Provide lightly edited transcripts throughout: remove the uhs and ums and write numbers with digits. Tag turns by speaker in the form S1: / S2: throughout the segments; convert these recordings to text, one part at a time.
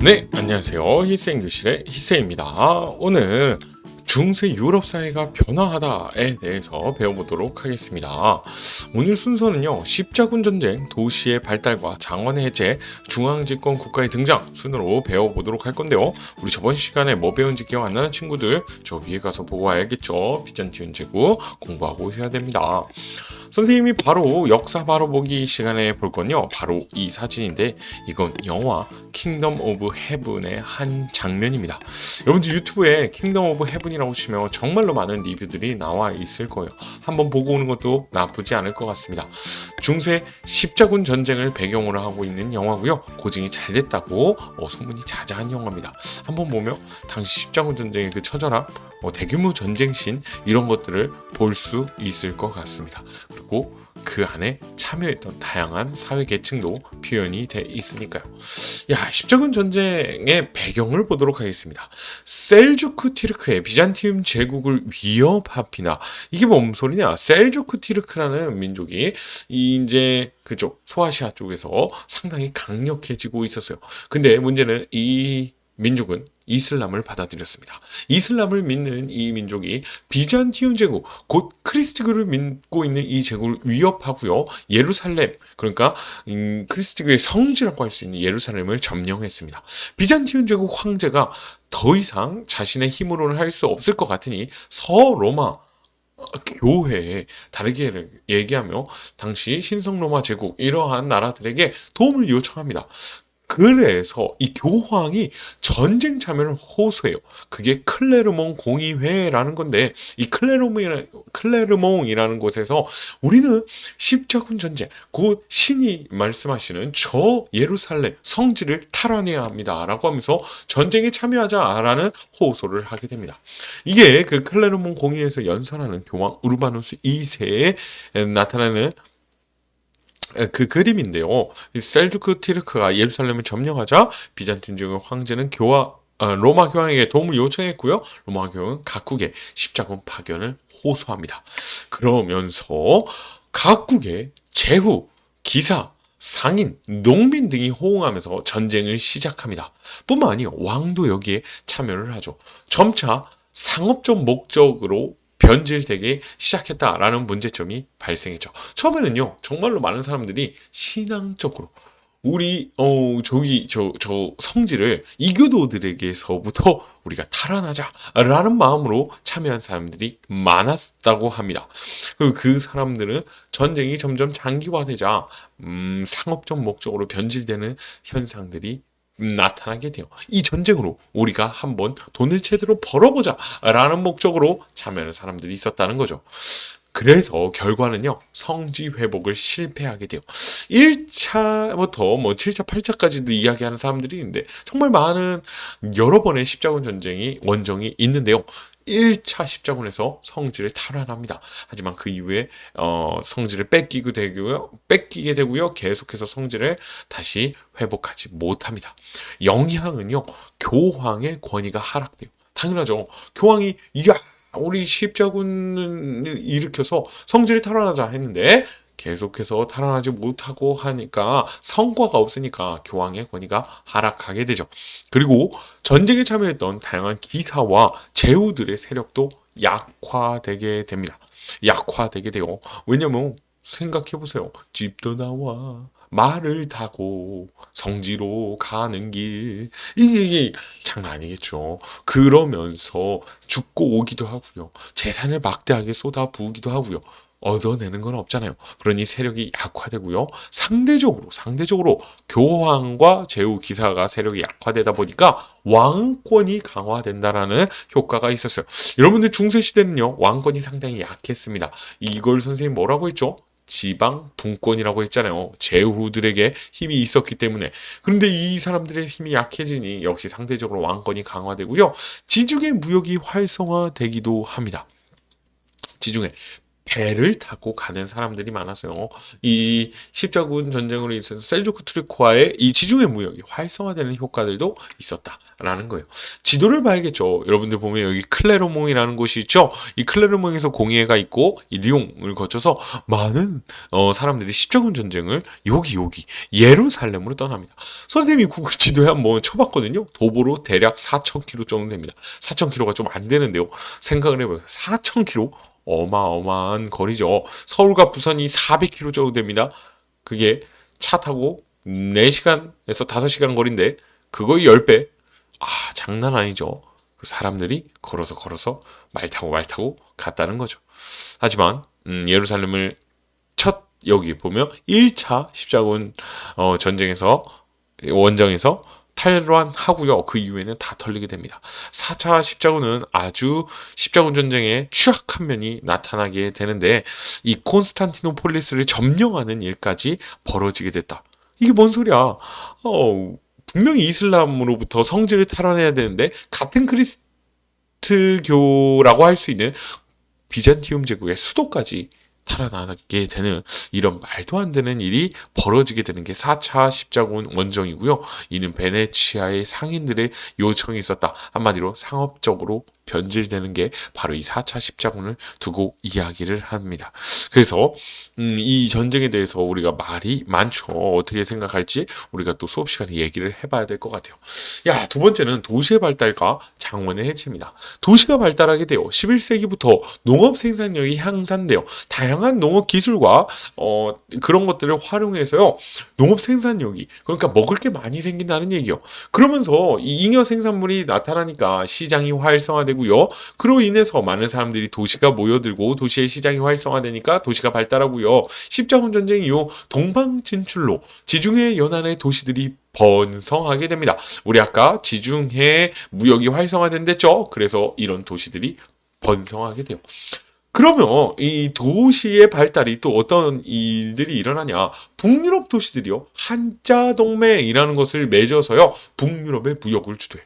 S1: 네, 안녕하세요. 히스잉글ish의 히스입니다. 오늘 중세 유럽 사회가 변화하다에 대해서 배워보도록 하겠습니다. 오늘 순서는요, 십자군 전쟁, 도시의 발달과 장원의 해체, 중앙집권 국가의 등장 순으로 배워보도록 할 건데요. 우리 저번 시간에 뭐 배운지 기억 안 나는 친구들 저 위에 가서 보고 와야겠죠. 비잔티움 제국 공부하고 오셔야 됩니다. 선생님이 바로 역사 바로 보기 시간에 볼 건요, 바로 이 사진인데 이건 영화 킹덤 오브 헤븐의 한 장면입니다. 여러분들 유튜브에 킹덤 오브 헤븐이라고 치면 정말로 많은 리뷰들이 나와 있을 거예요. 한번 보고 오는 것도 나쁘지 않을 것 같습니다. 중세 십자군 전쟁을 배경으로 하고 있는 영화고요. 고증이 잘 됐다고 소문이 자자한 영화입니다. 한번 보면 당시 십자군 전쟁의 그 처절함, 대규모 전쟁신 이런 것들을 볼 수 있을 것 같습니다. 그리고 그 안에 참여했던 다양한 사회 계층도 표현이 돼 있으니까요. 십자군 전쟁의 배경을 보도록 하겠습니다. 셀주크 티르크의 비잔티움 제국을 위협합니다. 이게 뭔 소리냐? 셀주크 티르크라는 민족이 이제 그쪽 소아시아 쪽에서 상당히 강력해지고 있었어요. 근데 문제는 이 민족은 이슬람을 받아들였습니다. 이슬람을 믿는 이 민족이 비잔티움 제국, 곧 크리스트교를 믿고 있는 이 제국을 위협하고요. 예루살렘, 그러니까 크리스트교의 성지라고 할 수 있는 예루살렘을 점령했습니다. 비잔티움 제국 황제가 더 이상 자신의 힘으로는 할 수 없을 것 같으니 서로마 교회에, 다르게 얘기하며 당시 신성로마 제국 이러한 나라들에게 도움을 요청합니다. 그래서 이 교황이 전쟁 참여를 호소해요. 그게 클레르몽 공의회라는 건데, 이 클레르몽이라는 곳에서 우리는 십자군 전쟁, 곧 신이 말씀하시는 저 예루살렘 성지를 탈환해야 합니다 라고 하면서 전쟁에 참여하자라는 호소를 하게 됩니다. 이게 그 클레르몽 공의회에서 연설하는 교황 우르바누스 2세에 나타나는 그 그림인데요. 셀주크 티르크가 예루살렘을 점령하자 비잔틴 제국 황제는 로마 교황에게 도움을 요청했고요. 로마 교황은 각국의 십자군 파견을 호소합니다. 그러면서 각국의 제후, 기사, 상인, 농민 등이 호응하면서 전쟁을 시작합니다. 뿐만 아니요, 왕도 여기에 참여를 하죠. 점차 상업적 목적으로 변질되기 시작했다라는 문제점이 발생했죠. 처음에는요, 정말로 많은 사람들이 신앙적으로 우리 저 성지를 이교도들에게서부터 우리가 탈환하자라는 마음으로 참여한 사람들이 많았다고 합니다. 그리고 그 사람들은 전쟁이 점점 장기화되자 상업적 목적으로 변질되는 현상들이 나타나게 돼요. 이 전쟁으로 우리가 한번 돈을 제대로 벌어보자 라는 목적으로 참여하는 사람들이 있었다는 거죠. 그래서 결과는요, 성지 회복을 실패하게 돼요. 1차부터 7차, 8차까지도 이야기하는 사람들이 있는데 정말 많은 여러 번의 십자군 전쟁이 원정이 있는데요. 1차 십자군에서 성지를 탈환합니다. 하지만 그 이후에 성지를 뺏기게 되고요. 계속해서 성지를 다시 회복하지 못합니다. 영향은요, 교황의 권위가 하락돼요. 당연하죠. 교황이 우리 십자군을 일으켜서 성지를 탈환하자 했는데 계속해서 탈환하지 못하고 하니까 성과가 없으니까 교황의 권위가 하락하게 되죠. 그리고 전쟁에 참여했던 다양한 기사와 제후들의 세력도 약화되게 됩니다. 약화되게 돼요. 왜냐면 생각해보세요. 집도 나와 말을 타고 성지로 가는 길, 이게 장난 아니겠죠. 그러면서 죽고 오기도 하고요. 재산을 막대하게 쏟아부으기도 하고요. 얻어내는 건 없잖아요. 그러니 세력이 약화되고요. 상대적으로 교황과 제후 기사가 세력이 약화되다 보니까 왕권이 강화된다라는 효과가 있었어요. 여러분들 중세시대는요, 왕권이 상당히 약했습니다. 이걸 선생님 뭐라고 했죠? 지방 분권이라고 했잖아요. 제후들에게 힘이 있었기 때문에. 그런데 이 사람들의 힘이 약해지니 역시 상대적으로 왕권이 강화되고요. 지중해 무역이 활성화되기도 합니다. 지중해 배를 타고 가는 사람들이 많았어요. 이 십자군 전쟁으로 인해서 셀주크 투르크와의 이 지중해 무역이 활성화되는 효과들도 있었다라는 거예요. 지도를 봐야겠죠. 여러분들 보면 여기 클레르몽이라는 곳이 있죠. 이 클레르몽에서 공예가 있고 이 리옹을 거쳐서 많은 사람들이 십자군 전쟁을 여기 예루살렘으로 떠납니다. 선생님이 구글 지도에 한번 쳐봤거든요. 도보로 대략 4,000km 정도 됩니다. 4,000km가 좀 안 되는데요. 생각을 해봐요. 4,000km? 어마어마한 거리죠. 서울과 부산이 400km 정도 됩니다. 그게 차 타고 4시간에서 5시간 거리인데 그거의 10배. 장난 아니죠. 그 사람들이 걸어서 말 타고 갔다는 거죠. 하지만 예루살렘을 여기 보면 1차 십자군 전쟁에서 원정에서 탈환하고요. 그 이후에는 다 털리게 됩니다. 4차 십자군은 아주 십자군 전쟁에 취약한 면이 나타나게 되는데 이 콘스탄티노폴리스를 점령하는 일까지 벌어지게 됐다. 이게 뭔 소리야? 분명히 이슬람으로부터 성지를 탈환해야 되는데 같은 그리스도교라고 할 수 있는 비잔티움 제국의 수도까지 탈환하게 되는 이런 말도 안 되는 일이 벌어지게 되는 게 4차 십자군 원정이고요. 이는 베네치아의 상인들의 요청이 있었다. 한마디로 상업적으로 변질되는 게 바로 이 4차 십자군을 두고 이야기를 합니다. 그래서 이 전쟁에 대해서 우리가 말이 많죠. 어떻게 생각할지 우리가 또 수업 시간에 얘기를 해봐야 될 것 같아요. 두 번째는 도시의 발달과 장원의 해체입니다. 도시가 발달하게 되어 11세기부터 농업 생산력이 향상되어 다양한 농업 기술과 그런 것들을 활용해서요. 농업 생산력이 그러니까 먹을 게 많이 생긴다는 얘기요. 그러면서 이 잉여 생산물이 나타나니까 시장이 활성화되고요. 그로 인해서 많은 사람들이 도시가 모여들고 도시의 시장이 활성화되니까 도시가 발달하고요. 십자군 전쟁 이후 동방 진출로 지중해 연안의 도시들이 번성하게 됩니다. 우리 아까 지중해 무역이 활성화된댔죠. 그래서 이런 도시들이 번성하게 돼요. 그러면 이 도시의 발달이 또 어떤 일들이 일어나냐. 북유럽 도시들이요. 한자동맹이라는 것을 맺어서요. 북유럽의 무역을 주도해요.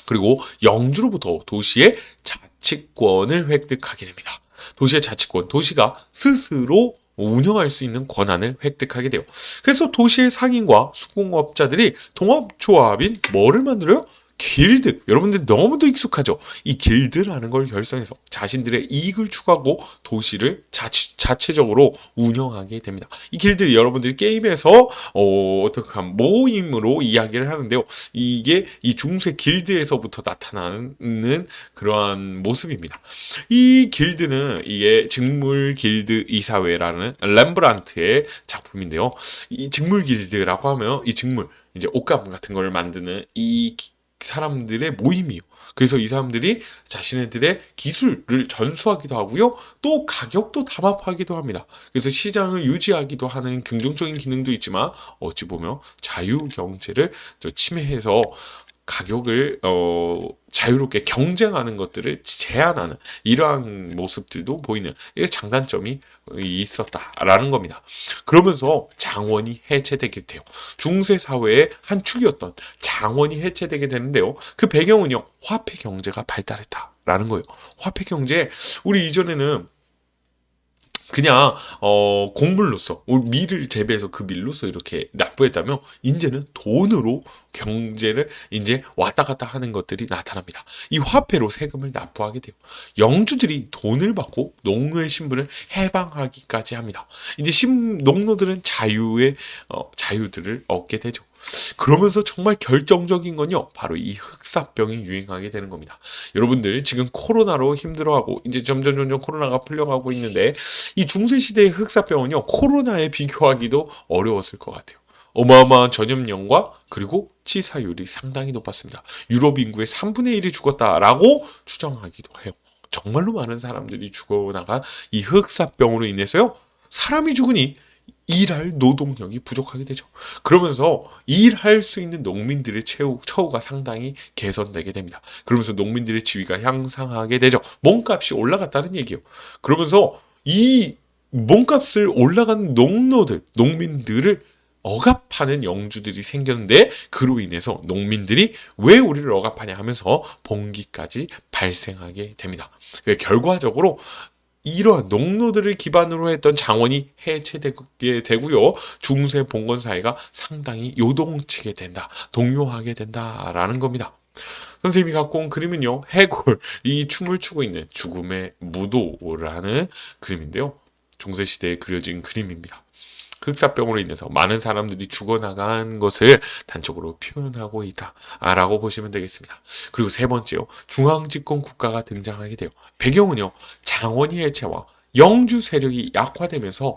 S1: 그리고 영주로부터 도시의 자치권을 획득하게 됩니다. 도시의 자치권, 도시가 스스로 운영할 수 있는 권한을 획득하게 돼요. 그래서 도시의 상인과 수공업자들이 동업조합인 뭐를 만들어요? 길드. 여러분들 너무도 익숙하죠? 이 길드라는 걸 결성해서 자신들의 이익을 추구하고 도시를 자체적으로 운영하게 됩니다. 이 길드 여러분들이 게임에서 어떻게 하면 모임으로 이야기를 하는데요. 이게 이 중세 길드에서부터 나타나는 그러한 모습입니다. 이 길드는 이게 직물 길드 이사회라는 렘브란트의 작품인데요. 이 직물 길드라고 하면 이 직물 이제 옷감 같은 걸 만드는 이 사람들의 모임이요. 그래서 이 사람들이 자신들의 기술을 전수하기도 하고요. 또 가격도 담합하기도 합니다. 그래서 시장을 유지하기도 하는 긍정적인 기능도 있지만 어찌 보면 자유경제를 침해해서 가격을 자유롭게 경쟁하는 것들을 제한하는 이러한 모습들도 보이는 이 장단점이 있었다라는 겁니다. 그러면서 장원이 해체되게 돼요. 중세 사회의 한 축이었던 장원이 해체되게 되는데요. 그 배경은요. 화폐 경제가 발달했다라는 거예요. 화폐 경제 우리 이전에는 그냥 곡물로서 밀을 재배해서 그 밀로서 이렇게 납부했다면 이제는 돈으로 경제를 이제 왔다 갔다 하는 것들이 나타납니다. 이 화폐로 세금을 납부하게 돼요. 영주들이 돈을 받고 농노의 신분을 해방하기까지 합니다. 이제 농노들은 자유들을 얻게 되죠. 그러면서 정말 결정적인 건요. 바로 이 흑사병이 유행하게 되는 겁니다. 여러분들 지금 코로나로 힘들어하고 이제 점점 코로나가 풀려가고 있는데 이 중세시대의 흑사병은요. 코로나에 비교하기도 어려웠을 것 같아요. 어마어마한 전염령과 그리고 치사율이 상당히 높았습니다. 유럽 인구의 3분의 1이 죽었다라고 추정하기도 해요. 정말로 많은 사람들이 죽어나간 이 흑사병으로 인해서요. 사람이 죽으니 일할 노동력이 부족하게 되죠. 그러면서 일할 수 있는 농민들의 처우가 상당히 개선되게 됩니다. 그러면서 농민들의 지위가 향상하게 되죠. 몸값이 올라갔다는 얘기예요. 그러면서 이 몸값을 올라간 농민들을 억압하는 영주들이 생겼는데 그로 인해서 농민들이 왜 우리를 억압하냐 하면서 봉기까지 발생하게 됩니다. 결과적으로 이러한 농노들을 기반으로 했던 장원이 해체되게 되고요. 중세 봉건 사회가 상당히 요동치게 된다, 동요하게 된다라는 겁니다. 선생님이 갖고 온 그림은요, 해골, 이 춤을 추고 있는 죽음의 무도라는 그림인데요. 중세시대에 그려진 그림입니다. 흑사병으로 인해서 많은 사람들이 죽어나간 것을 단적으로 표현하고 있다라고 보시면 되겠습니다. 그리고 세 번째요, 중앙집권 국가가 등장하게 돼요. 배경은요, 장원의 해체와 영주 세력이 약화되면서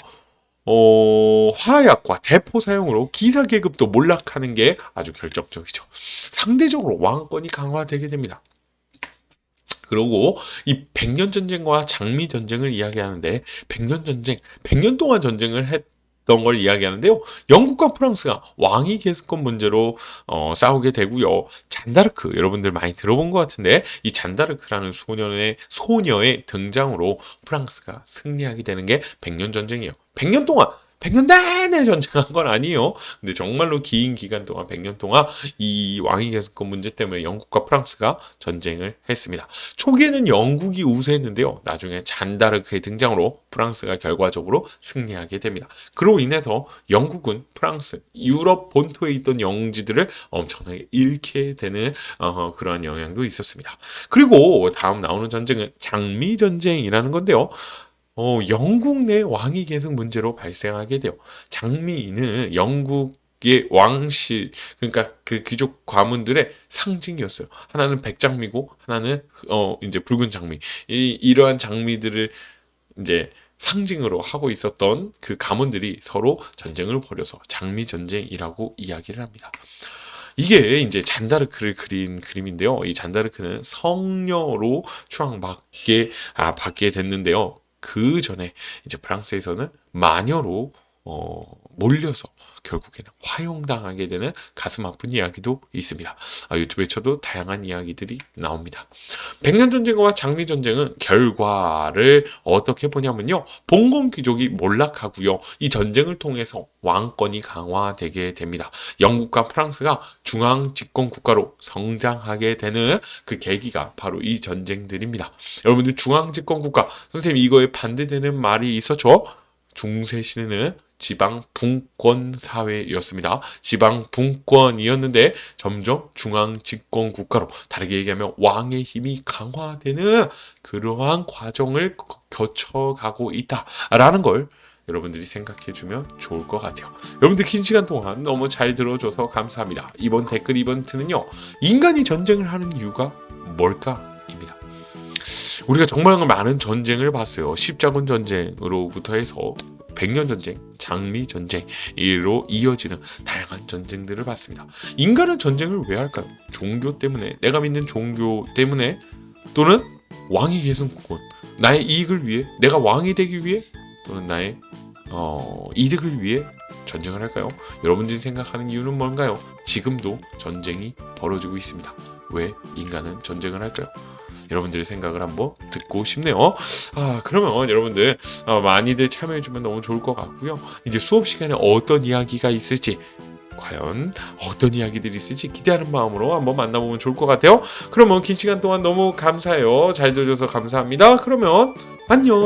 S1: 화약과 대포 사용으로 기사 계급도 몰락하는 게 아주 결정적이죠. 상대적으로 왕권이 강화되게 됩니다. 그리고 이 백년 전쟁과 장미 전쟁을 이야기하는데, 백년 전쟁, 100년 동안 전쟁을 했던 걸 이야기하는데요. 영국과 프랑스가 왕위 계승권 문제로 싸우게 되고요. 잔다르크, 여러분들 많이 들어본 것 같은데, 이 잔다르크라는 소녀의 등장으로 프랑스가 승리하게 되는 게 백년 전쟁이에요. 100년 동안 100년 내내 전쟁한 건 아니에요. 근데 정말로 긴 기간 동안 100년 동안 이 왕위 계승권 문제 때문에 영국과 프랑스가 전쟁을 했습니다. 초기에는 영국이 우세했는데요. 나중에 잔다르크의 등장으로 프랑스가 결과적으로 승리하게 됩니다. 그로 인해서 영국은 프랑스, 유럽 본토에 있던 영지들을 엄청나게 잃게 되는 그러한 영향도 있었습니다. 그리고 다음 나오는 전쟁은 장미 전쟁이라는 건데요. 영국 내 왕위 계승 문제로 발생하게 돼요. 장미는 영국의 왕실, 그러니까 그 귀족 가문들의 상징이었어요. 하나는 백장미고 하나는 이제 붉은 장미. 이러한 장미들을 이제 상징으로 하고 있었던 그 가문들이 서로 전쟁을 벌여서 장미 전쟁이라고 이야기를 합니다. 이게 이제 잔다르크를 그린 그림인데요. 이 잔다르크는 성녀로 받게 됐는데요. 그 전에 이제 프랑스에서는 마녀로 몰려서 결국에는 화용당하게 되는 가슴 아픈 이야기도 있습니다. 유튜브에 쳐도 다양한 이야기들이 나옵니다. 백년전쟁과 장미전쟁은 결과를 어떻게 보냐면요, 봉건 귀족이 몰락하고요, 이 전쟁을 통해서 왕권이 강화되게 됩니다. 영국과 프랑스가 중앙 집권 국가로 성장하게 되는 그 계기가 바로 이 전쟁들입니다. 여러분들, 중앙 집권 국가, 선생님 이거에 반대되는 말이 있었죠. 중세 시대는 지방 분권 사회였습니다. 지방 분권이었는데 점점 중앙 집권 국가로, 다르게 얘기하면 왕의 힘이 강화되는 그러한 과정을 거쳐가고 있다라는 걸 여러분들이 생각해주면 좋을 것 같아요. 여러분들 긴 시간 동안 너무 잘 들어줘서 감사합니다. 이번 댓글 이벤트는요, 인간이 전쟁을 하는 이유가 뭘까? 입니다. 우리가 정말 많은 전쟁을 봤어요. 십자군 전쟁으로부터 해서 백년전쟁, 장미전쟁으로 이어지는 다양한 전쟁들을 봤습니다. 인간은 전쟁을 왜 할까요? 종교 때문에, 내가 믿는 종교 때문에, 또는 왕위 계승권, 나의 이익을 위해, 내가 왕이 되기 위해, 또는 나의 이득을 위해 전쟁을 할까요? 여러분들이 생각하는 이유는 뭔가요? 지금도 전쟁이 벌어지고 있습니다. 왜 인간은 전쟁을 할까요? 여러분들의 생각을 한번 듣고 싶네요. 그러면 여러분들 많이들 참여해주면 너무 좋을 것 같고요. 이제 수업 시간에 어떤 이야기가 있을지, 과연 어떤 이야기들이 있을지 기대하는 마음으로 한번 만나보면 좋을 것 같아요. 그러면 긴 시간 동안 너무 감사해요. 잘 들어줘서 감사합니다. 그러면 안녕.